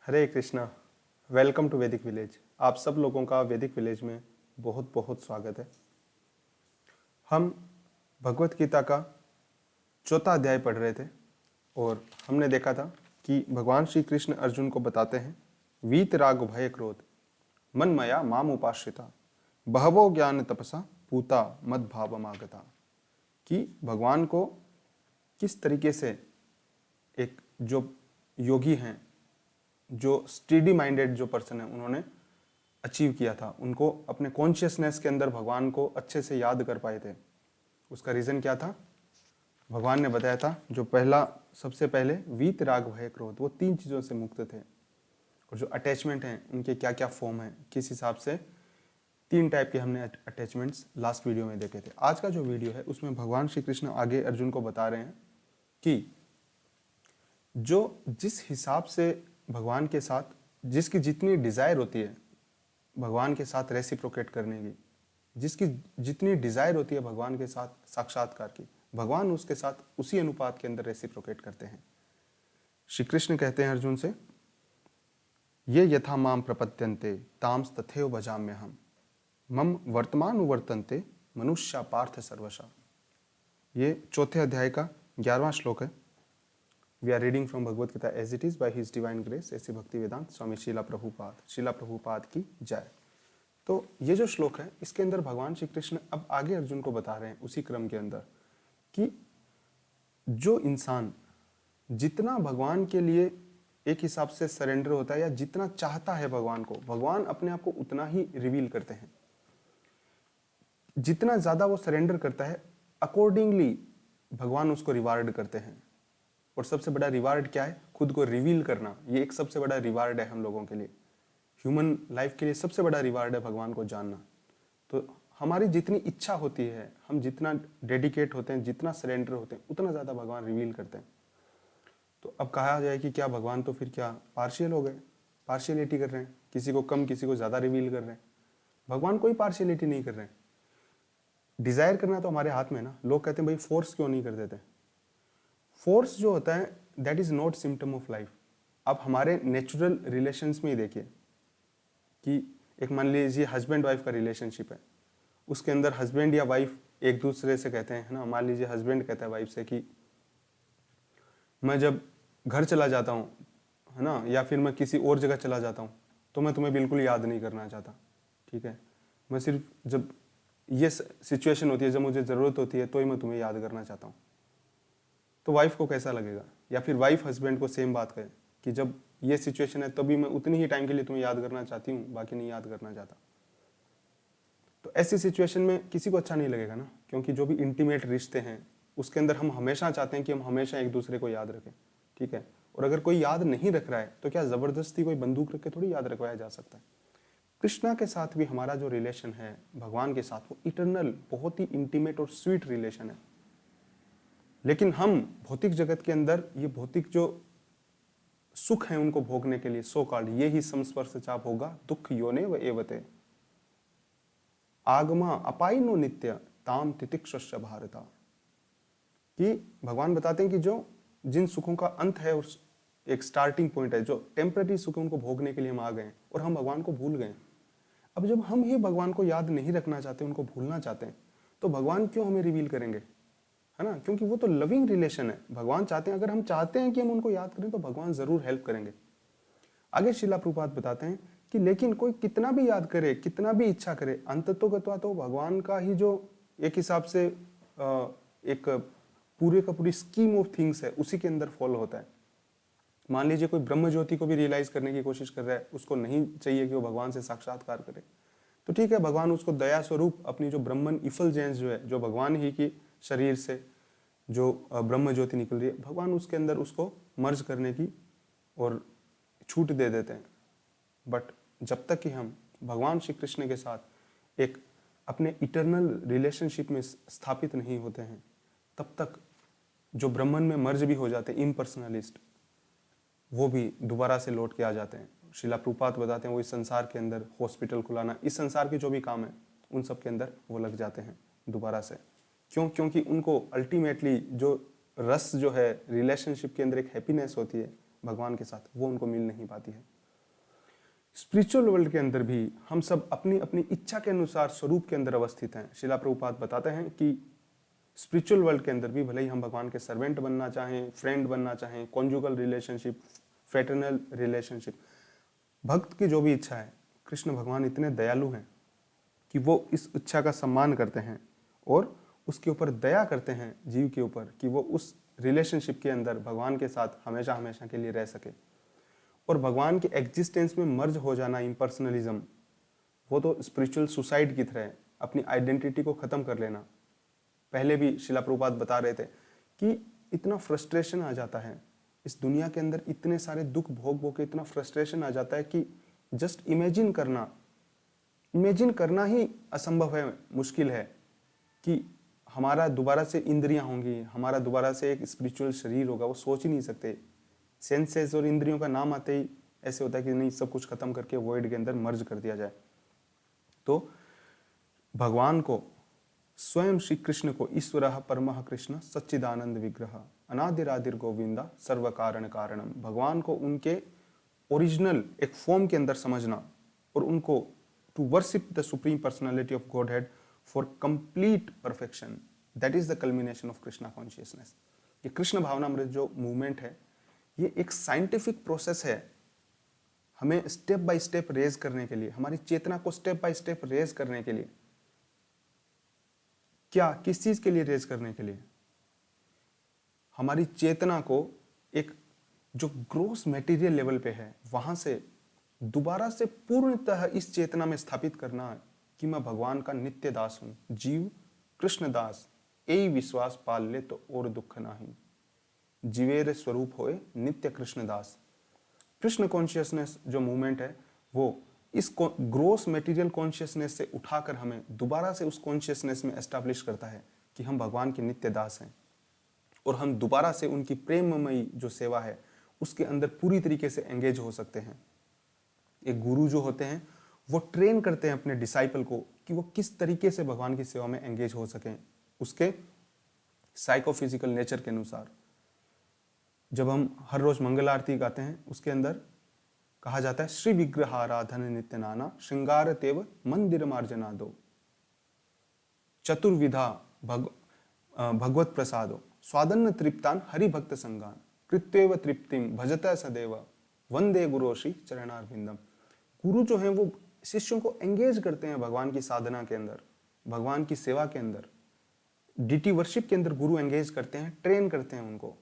Hare Krishna. Welcome to Vedic village. आप सब लोगों का वैदिक विलेज में बहुत बहुत स्वागत है। हम भगवत गीता का चौथा अध्याय पढ़ रहे थे और हमने देखा था कि भगवान श्री कृष्ण अर्जुन को बताते हैं, वीत राग भय क्रोध मन मया माम उपाश्रिता बहवो ज्ञान तपसा पूता मद भावमागता, कि भगवान को किस तरीके से एक जो योगी हैं, जो स्टडी माइंडेड जो पर्सन है, उन्होंने अचीव किया था, उनको अपने कॉन्शियसनेस के अंदर भगवान को अच्छे से याद कर पाए थे। उसका रीज़न क्या था? भगवान ने बताया था, जो पहला सबसे पहले वीत राग भय क्रोध, वो तीन चीज़ों से मुक्त थे। और जो अटैचमेंट हैं उनके क्या क्या फॉर्म है, किस हिसाब से तीन टाइप के हमने अटैचमेंट्स लास्ट वीडियो में देखे थे। आज का जो वीडियो है उसमें भगवान श्री कृष्ण आगे अर्जुन को बता रहे हैं कि जो जिस हिसाब से भगवान के साथ, जिसकी जितनी डिज़ायर होती है भगवान के साथ रेसिप्रोकेट करने की, जिसकी जितनी डिज़ायर होती है भगवान के साथ साक्षात्कार की, भगवान उसके साथ उसी अनुपात के अंदर रेसिप्रोकेट करते हैं। श्री कृष्ण कहते हैं अर्जुन से, ये यथा माम प्रपद्यन्ते ताम्स तथैव भजाम्यहम् मम वर्तमान वर्तन्ते मनुष्या पार्थ सर्वशा। ये चौथे अध्याय का 11वां श्लोक है। We are reading from Bhagavad Gita as it is by his divine grace, ऐसी भक्ति वेदांत स्वामी शीला प्रभुपाद की जय। तो ये जो श्लोक है, इसके अंदर भगवान श्री कृष्ण अब आगे अर्जुन को बता रहे हैं उसी क्रम के अंदर कि जो इंसान जितना भगवान के लिए एक हिसाब से सरेंडर होता है या जितना चाहता है भगवान को, भगवान अपने आप को उतना ही रिवील करते हैं। जितना ज्यादा वो सरेंडर करता है, अकॉर्डिंगली भगवान उसको रिवार्ड करते हैं। और सबसे बड़ा रिवार्ड क्या है? खुद को रिवील करना। ये एक सबसे बड़ा रिवार्ड है हम लोगों के लिए, ह्यूमन लाइफ के लिए सबसे बड़ा रिवार्ड है भगवान को जानना। तो हमारी जितनी इच्छा होती है, हम जितना डेडिकेट होते हैं, जितना सरेंडर होते हैं, उतना ज़्यादा भगवान रिवील करते हैं। तो अब कहा जाए कि क्या भगवान तो फिर क्या पार्शियल हो गए, पार्शियलिटी कर रहे हैं, किसी को कम किसी को ज़्यादा रिवील कर रहे हैं? भगवान कोई पार्शियलिटी नहीं कर रहे हैं। डिज़ायर करना तो हमारे हाथ में है ना। लोग कहते हैं भाई फोर्स क्यों नहीं कर देते? फोर्स जो होता है that is not symptom of life. आप हमारे नेचुरल रिलेशंस में ही देखिए कि एक मान लीजिए हस्बैंड वाइफ का रिलेशनशिप है, उसके अंदर हस्बैंड या वाइफ एक दूसरे से कहते हैं, है ना। मान लीजिए हस्बैंड कहता है वाइफ से कि मैं जब घर चला जाता हूँ, है ना, या फिर मैं किसी और जगह चला जाता हूँ, तो मैं तुम्हें बिल्कुल याद नहीं करना चाहता, ठीक है। मैं सिर्फ जब ये सिचुएशन होती है, जब मुझे ज़रूरत होती है, तो ही मैं तुम्हें याद करना चाहता हूँ। तो वाइफ को कैसा लगेगा? या फिर वाइफ हस्बैंड को सेम बात कहे कि जब ये सिचुएशन है तभी मैं उतनी ही टाइम के लिए तुम्हें याद करना चाहती हूँ, बाकी नहीं याद करना चाहता। तो ऐसी सिचुएशन में किसी को अच्छा नहीं लगेगा ना, क्योंकि जो भी इंटीमेट रिश्ते हैं उसके अंदर हम हमेशा चाहते हैं कि हम हमेशा एक दूसरे को याद रखें, ठीक है। और अगर कोई याद नहीं रख रहा है तो क्या ज़बरदस्ती कोई बंदूक रख के थोड़ी याद रखवाया जा सकता है? कृष्णा के साथ भी हमारा जो रिलेशन है भगवान के साथ, वो इटर्नल, बहुत ही इंटीमेट और स्वीट रिलेशन है। लेकिन हम भौतिक जगत के अंदर ये भौतिक जो सुख है उनको भोगने के लिए सो कॉल्ड ये ही संस्पर्श चाप होगा दुख योने व एवते आगमा अपाइनो नित्य ताम तितिक्षस्य भारता। कि भगवान बताते हैं कि जो जिन सुखों का अंत है और एक स्टार्टिंग पॉइंट है, जो टेम्पररी सुख है, उनको भोगने के लिए हम आ गए और हम भगवान को भूल गए। अब जब हम ही भगवान को याद नहीं रखना चाहते, उनको भूलना चाहते हैं, तो भगवान क्यों हमें रिवील करेंगे, है ना। क्योंकि वो तो लविंग रिलेशन है। भगवान चाहते हैं, अगर हम चाहते हैं कि हम उनको याद करें तो भगवान जरूर हेल्प करेंगे। आगे शिला प्रभुपाद बताते हैं कि लेकिन कोई कितना भी याद करे, कितना भी इच्छा करे, अंततोगत्वा तो भगवान का ही जो एक हिसाब से एक पूरे का पूरी स्कीम ऑफ थिंग्स है उसी के अंदर फॉलो होता है। मान लीजिए कोई ब्रह्म ज्योति को भी रियलाइज करने की कोशिश कर रहा है, उसको नहीं चाहिए कि वो भगवान से साक्षात्कार करे, तो ठीक है, भगवान उसको दया स्वरूप अपनी जो ब्रह्मन इफलजेंस जो है, जो भगवान ही की शरीर से जो ब्रह्म ज्योति निकल रही है, भगवान उसके अंदर उसको मर्ज करने की और छूट दे देते हैं। बट जब तक कि हम भगवान श्री कृष्ण के साथ एक अपने इटर्नल रिलेशनशिप में स्थापित नहीं होते हैं, तब तक जो ब्रह्मन में मर्ज भी हो जाते हैं इम्पर्सनलिस्ट, वो भी दोबारा से लौट के आ जाते हैं। शिला प्रभुपाद बताते हैं वो इस संसार के अंदर हॉस्पिटल खुलाना, इस संसार के जो भी काम है उन सब के अंदर वो लग जाते हैं दोबारा से। क्यों? क्योंकि उनको अल्टीमेटली जो रस जो है रिलेशनशिप के अंदर, एक हैप्पीनेस होती है भगवान के साथ, वो उनको मिल नहीं पाती है। स्पिरिचुअल वर्ल्ड के अंदर भी हम सब अपनी अपनी इच्छा के अनुसार स्वरूप के अंदर अवस्थित हैं। शिला प्रभुपाद बताते हैं कि स्पिरिचुअल वर्ल्ड के अंदर भी भले ही हम भगवान के सर्वेंट बनना चाहें, फ्रेंड बनना चाहें, कॉन्जुगल रिलेशनशिप, फ्रेटर्नल रिलेशनशिप, भक्त की जो भी इच्छा है, कृष्ण भगवान इतने दयालु हैं कि वो इस इच्छा का सम्मान करते हैं और उसके ऊपर दया करते हैं जीव के ऊपर, कि वो उस रिलेशनशिप के अंदर भगवान के साथ हमेशा हमेशा के लिए रह सके। और भगवान के एग्जिस्टेंस में मर्ज हो जाना, इम्पर्सनलिज्म, वो तो स्पिरिचुअल सुसाइड की तरह है, अपनी आइडेंटिटी को ख़त्म कर लेना। पहले भी शिला प्रभुपाद बता रहे थे कि इतना फ्रस्ट्रेशन आ जाता है इस दुनिया के अंदर, इतने सारे दुख भोग भोग के इतना फ्रस्ट्रेशन आ जाता है कि जस्ट इमेजिन करना ही असंभव है, मुश्किल है कि हमारा दोबारा से इंद्रियां होंगी, हमारा दोबारा से एक स्पिरिचुअल शरीर होगा, वो सोच ही नहीं सकते। सेंसेस और इंद्रियों का नाम आते ही ऐसे होता है कि नहीं, सब कुछ खत्म करके वॉइड के अंदर मर्ज कर दिया जाए। तो भगवान को, स्वयं श्री कृष्ण को, ईश्वर परमः कृष्ण सच्चिदानंद विग्रह अनादिरादिर गोविंदा सर्व कारण कारणम, भगवान को उनके ओरिजिनल एक फॉर्म के अंदर समझना और उनको to worship the supreme personality of Godhead for complete perfection, that is the culmination of Krishna consciousness. ये कृष्ण भावनामृत जो मूवमेंट है, ये एक साइंटिफिक प्रोसेस है, हमें स्टेप बाय स्टेप रेज करने के लिए, हमारी चेतना को स्टेप बाय स्टेप रेज करने के लिए। क्या, किस चीज के लिए रेज करने के लिए? हमारी चेतना को एक जो ग्रोस मटेरियल लेवल पे है, वहां से दोबारा से पूर्णतः इस चेतना में स्थापित करना है कि मैं भगवान का नित्य दास हूं, जीव कृष्ण दास, यही विश्वास पाल ले तो और दुख नाही, जीवेर स्वरूप होए नित्य कृष्ण दास। कृष्ण कॉन्शियसनेस जो मूवमेंट है, वो इस ग्रोस मटेरियल कॉन्शियसनेस से उठाकर हमें दोबारा से उस कॉन्शियसनेस में एस्टैब्लिश करता है कि हम भगवान के नित्य दास हैं और हम दोबारा से उनकी प्रेममयी जो सेवा है उसके अंदर पूरी तरीके से एंगेज हो सकते हैं। एक गुरु जो होते हैं वो ट्रेन करते हैं अपने डिसाइपल को कि वो किस तरीके से भगवान की सेवा में एंगेज हो सकें, उसके साइकोफिजिकल नेचर के अनुसार। जब हम हर रोज मंगल आरती गाते हैं, उसके अंदर कहा जाता है श्री विग्रह आराधन नित्य नाना श्रृंगार तेव मंदिर मार्जना दो, चतुर्विधा भगवत प्रसादो स्वादन्न तृप्तान हरि भक्त संगान कृत्येव तृप्तिम भजता सदैव वंदे गुरोश्री चरणारविंदम। गुरु जो हैं वो शिष्यों को एंगेज करते हैं भगवान की साधना के अंदर, भगवान की सेवा के अंदर, डीटी वर्शिप के अंदर गुरु एंगेज करते हैं, ट्रेन करते हैं उनको।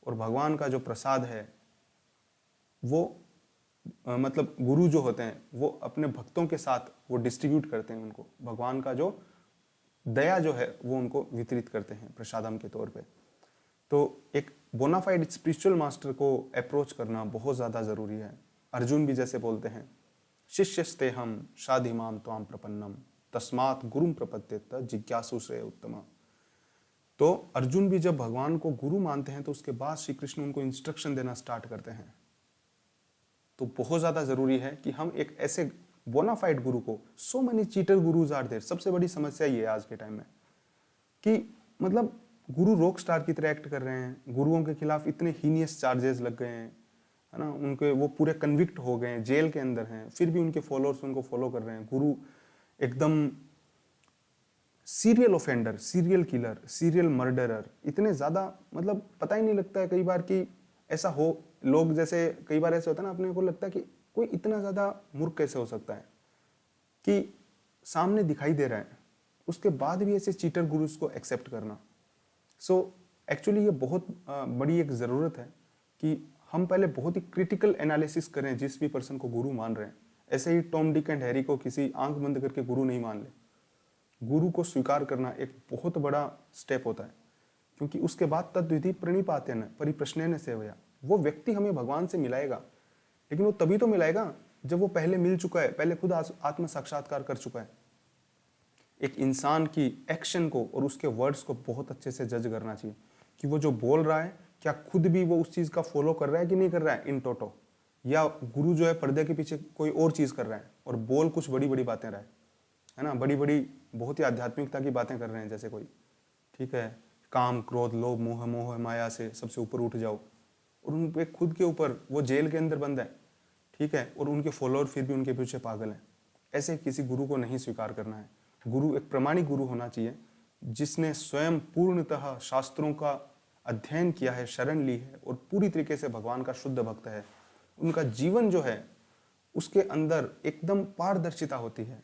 और भगवान का जो प्रसाद है वो मतलब गुरु जो होते हैं वो अपने भक्तों के साथ वो डिस्ट्रीब्यूट करते हैं उनको, भगवान का जो दया जो है वो उनको वितरित करते हैं प्रसादम के तौर पे। तो एक बोनाफाइड स्पिरिचुअल मास्टर को अप्रोच करना बहुत ज़्यादा ज़रूरी है। अर्जुन भी जैसे बोलते हैं शिष्यस्ते हम शाधिमाम त्वाम प्रपन्नम तस्मात् गुरुम प्रपद्येत जिज्ञासु श्रेय उत्तम। तो अर्जुन भी जब भगवान को गुरु मानते हैं तो उसके बाद श्री कृष्ण उनको इंस्ट्रक्शन देना स्टार्ट करते हैं। तो बहुत ज़्यादा ज़रूरी है कि हम एक ऐसे बोनाफाइड गुरु को, so many cheater gurus are there, सबसे बड़ी समस्या ये है आज के टाइम में कि मतलब गुरु रॉक स्टार की तरह एक्ट कर रहे हैं, गुरुओं के खिलाफ इतने हीनियस चार्जेस लग गए हैं, है ना, उनके वो पूरे कन्विक्ट हो गए हैं, जेल के अंदर हैं, फिर भी उनके फॉलोअर्स उनको फॉलो कर रहे हैं। गुरु एकदम serial offender, serial killer, serial murderer, इतने ज़्यादा मतलब पता ही नहीं लगता है कई बार कि ऐसा हो। लोग जैसे कई बार ऐसे होता है ना, अपने को लगता है कि कोई इतना ज़्यादा मूर्ख कैसे हो सकता है कि सामने दिखाई दे रहा है, उसके बाद भी ऐसे चीटर गुरुज को एक्सेप्ट करना। सो एक्चुअली ये बहुत बड़ी एक ज़रूरत है कि हम पहले बहुत ही क्रिटिकल एनालिसिस करें जिस भी पर्सन को गुरु मान रहे हैं। ऐसे ही टॉम डिक एंड हैरी को किसी आंख बंद करके गुरु नहीं मान ले। गुरु को स्वीकार करना एक बहुत बड़ा स्टेप होता है, क्योंकि उसके बाद तद्विधि प्रणिपातेन परिप्रश्नेन सेवया, वो व्यक्ति हमें भगवान से मिलाएगा, लेकिन वो तभी तो मिलाएगा जब वो पहले मिल चुका है, पहले खुद आत्म साक्षात्कार कर चुका है। एक इंसान की एक्शन को और उसके वर्ड्स को बहुत अच्छे से जज करना चाहिए कि वो जो बोल रहा है क्या खुद भी वो उस चीज़ का फॉलो कर रहा है कि नहीं कर रहा है इन टोटो, या गुरु जो है पर्दे के पीछे कोई और चीज़ कर रहा है और बोल कुछ बड़ी बड़ी बातें रहा है ना, बड़ी बड़ी बहुत ही आध्यात्मिकता की बातें कर रहे हैं जैसे कोई, ठीक है, काम क्रोध लोभ मोह मोह माया से सबसे ऊपर उठ जाओ, और उन पे खुद के ऊपर वो जेल के अंदर बंद है, ठीक है, और उनके फॉलोअर फिर भी उनके पीछे पागल हैं। ऐसे किसी गुरु को नहीं स्वीकार करना है। गुरु एक प्रामाणिक गुरु होना चाहिए, जिसने स्वयं पूर्णतः शास्त्रों का अध्ययन किया है, शरण ली है और पूरी तरीके से भगवान का शुद्ध भक्त है। उनका जीवन जो है उसके अंदर एकदम पारदर्शिता होती है।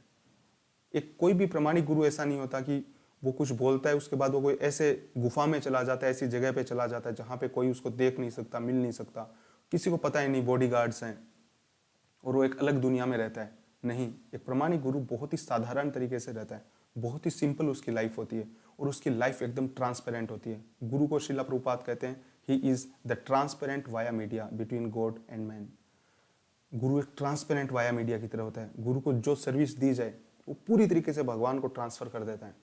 एक कोई भी प्रामाणिक गुरु ऐसा नहीं होता कि वो कुछ बोलता है उसके बाद वो कोई ऐसे गुफा में चला जाता है, ऐसी जगह पे चला जाता है जहाँ पे कोई उसको देख नहीं सकता, मिल नहीं सकता, किसी को पता ही नहीं, बॉडीगार्ड्स हैं, और वो एक अलग दुनिया में रहता है। नहीं, एक प्रामाणिक गुरु बहुत ही साधारण तरीके से रहता है, बहुत ही सिंपल उसकी लाइफ होती है और उसकी लाइफ एकदम ट्रांसपेरेंट होती है। गुरु को श्रीला प्रभुपाद कहते हैं, he is the transparent via media between God and man. गुरु एक ट्रांसपेरेंट वाया मीडिया की तरह होता है। गुरु को जो सर्विस दी जाए वो पूरी तरीके से भगवान को ट्रांसफर कर देता है।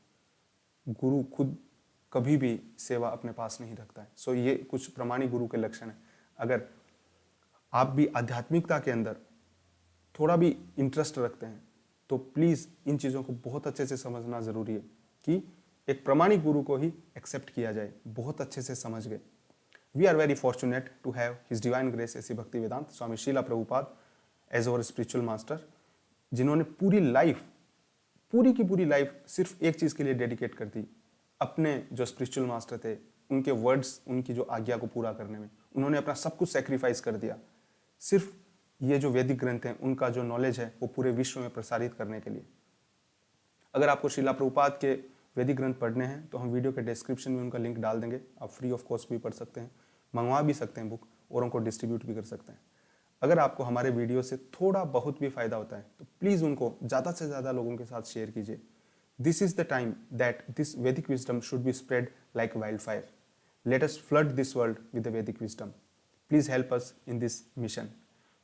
गुरु खुद कभी भी सेवा अपने पास नहीं रखता है। सो ये कुछ प्रामाणिक गुरु के लक्षण है। अगर आप भी आध्यात्मिकता के अंदर थोड़ा भी इंटरेस्ट रखते हैं तो प्लीज़ इन चीज़ों को बहुत अच्छे से समझना ज़रूरी है कि एक प्रामाणिक गुरु को ही एक्सेप्ट किया जाए। बहुत अच्छे से समझ गए। We are very fortunate to have his divine grace ऐसी Bhaktivedanta Swami Srila Prabhupada as our spiritual master, जिन्होंने पूरी की पूरी लाइफ सिर्फ एक चीज़ के लिए डेडिकेट कर दी। अपने जो स्पिरिचुअल मास्टर थे उनके वर्ड्स, उनकी जो आज्ञा को पूरा करने में उन्होंने अपना सब कुछ सेक्रीफाइस कर दिया, सिर्फ ये जो वैदिक ग्रंथ हैं उनका जो नॉलेज है वो पूरे विश्व में प्रसारित करने के लिए। अगर आपको श्रीला प्रभुपाद के वैदिक ग्रंथ पढ़ने हैं तो हम वीडियो के डिस्क्रिप्शन में उनका लिंक डाल देंगे। आप फ्री ऑफ कॉस्ट भी पढ़ सकते हैं, मंगवा भी सकते हैं बुक, और उनको डिस्ट्रीब्यूट भी कर सकते हैं। अगर आपको हमारे वीडियो से थोड़ा बहुत भी फायदा होता है तो प्लीज़ उनको ज़्यादा से ज़्यादा लोगों के साथ शेयर कीजिए। This is the time that this Vedic wisdom should be spread like wild fire. Let us flood this world with the Vedic wisdom. Please help us in this mission.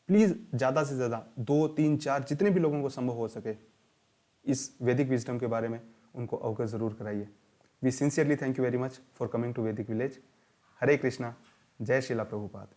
Please ज़्यादा से ज़्यादा 2, 3, 4 जितने भी लोगों को संभव हो सके इस वैदिक विजडम के बारे में उनको अवगत ज़रूर कराइए। We sincerely thank you very much for coming to Vedic village. Hare Krishna, जय श्रीला प्रभुपाद।